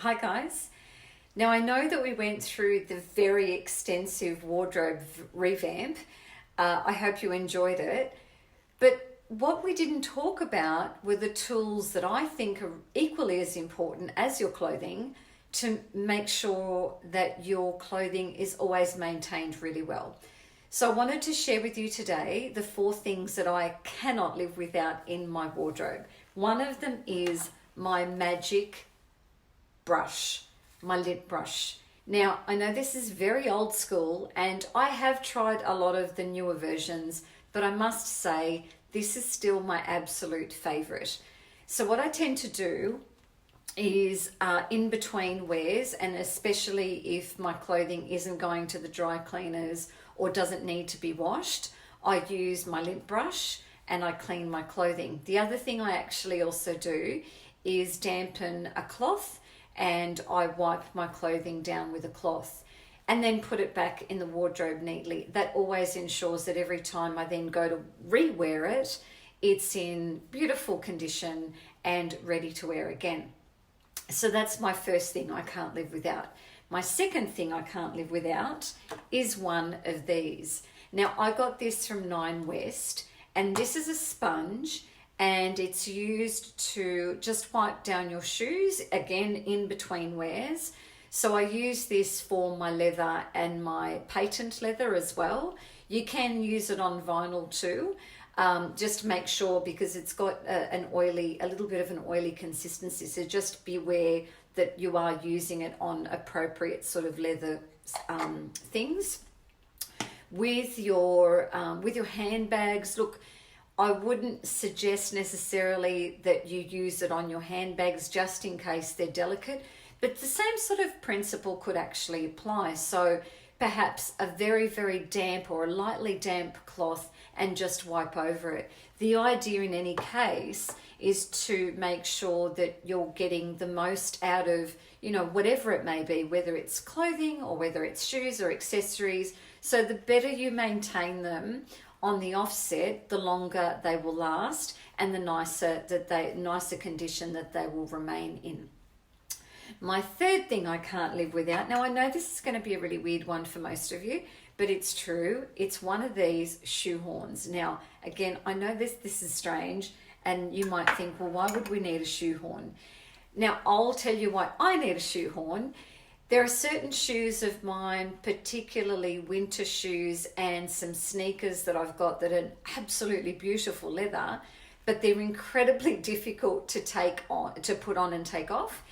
Hi guys. Now I know that we went through the very extensive wardrobe revamp. I hope you enjoyed it. But what we didn't talk about were the tools that I think are equally as important as your clothing to make sure that your clothing is always maintained really well. So I wanted to share with you today the 4 things that I cannot live without in my wardrobe. One of them is my magic brush, my lint brush. Now, I know this is very old school and I have tried a lot of the newer versions, but I must say this is still my absolute favorite. So what I tend to do is in between wears, and especially if my clothing isn't going to the dry cleaners or doesn't need to be washed, I use my lint brush and I clean my clothing. The other thing I actually also do is dampen a cloth and I wipe my clothing down with a cloth and then put it back in the wardrobe neatly. That always ensures that every time I then go to rewear it, it's in beautiful condition and ready to wear again. So that's my first thing I can't live without. My second thing I can't live without is one of these. Now I got this from Nine West, and this is a sponge and it's used to just wipe down your shoes, again in between wears. So I use this for my leather and my patent leather as well. You can use it on vinyl too. Just make sure, because it's got a little bit of an oily consistency. So just beware that you are using it on appropriate sort of leather things. With your handbags, look, I wouldn't suggest necessarily that you use it on your handbags just in case they're delicate, but the same sort of principle could actually apply. So perhaps a very, very damp or a lightly damp cloth and just wipe over it. The idea in any case is to make sure that you're getting the most out of, whatever it may be, whether it's clothing or whether it's shoes or accessories. So the better you maintain them on the offset, the longer they will last and the nicer condition that they will remain in. My third thing I can't live without, now I know this is going to be a really weird one for most of you, but it's true. It's one of these shoe horns. Now, again, I know this is strange and you might think, well, why would we need a shoe horn? Now, I'll tell you why I need a shoe horn. There are certain shoes of mine, particularly winter shoes and some sneakers that I've got that are absolutely beautiful leather, but they're incredibly difficult to put on and take off.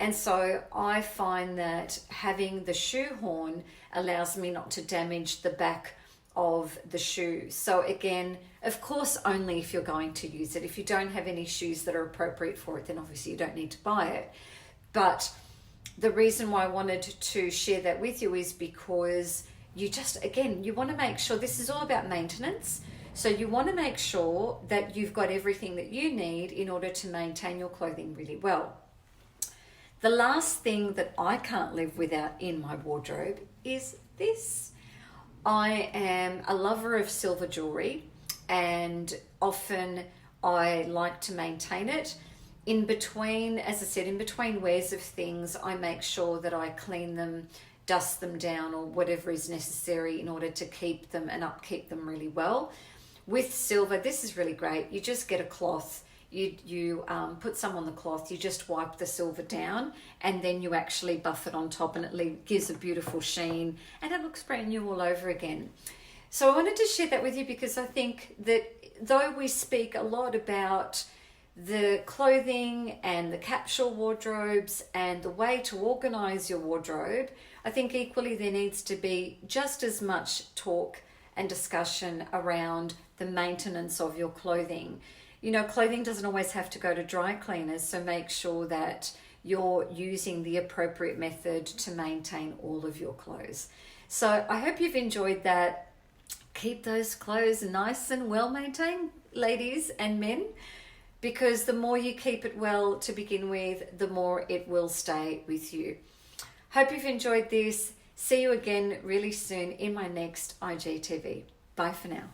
And so I find that having the shoe horn allows me not to damage the back of the shoe. So again, of course, only if you're going to use it. If you don't have any shoes that are appropriate for it, then obviously you don't need to buy it. But the reason why I wanted to share that with you is because you want to make sure, this is all about maintenance. So you want to make sure that you've got everything that you need in order to maintain your clothing really well. The last thing that I can't live without in my wardrobe is this. I am a lover of silver jewelry and often I like to maintain it. In between, as I said, in between wears of things, I make sure that I clean them, dust them down or whatever is necessary in order to keep them and upkeep them really well. With silver, this is really great. You just get a cloth. You put some on the cloth, you just wipe the silver down and then you actually buff it on top and it gives a beautiful sheen and it looks brand new all over again. So I wanted to share that with you because I think that though we speak a lot about the clothing and the capsule wardrobes and the way to organize your wardrobe, I think equally there needs to be just as much talk and discussion around the maintenance of your clothing. Clothing doesn't always have to go to dry cleaners, so make sure that you're using the appropriate method to maintain all of your clothes. So I hope you've enjoyed that. Keep those clothes nice and well maintained, ladies and men, because the more you keep it well to begin with, the more it will stay with you. Hope you've enjoyed this. See you again really soon in my next IGTV. Bye for now.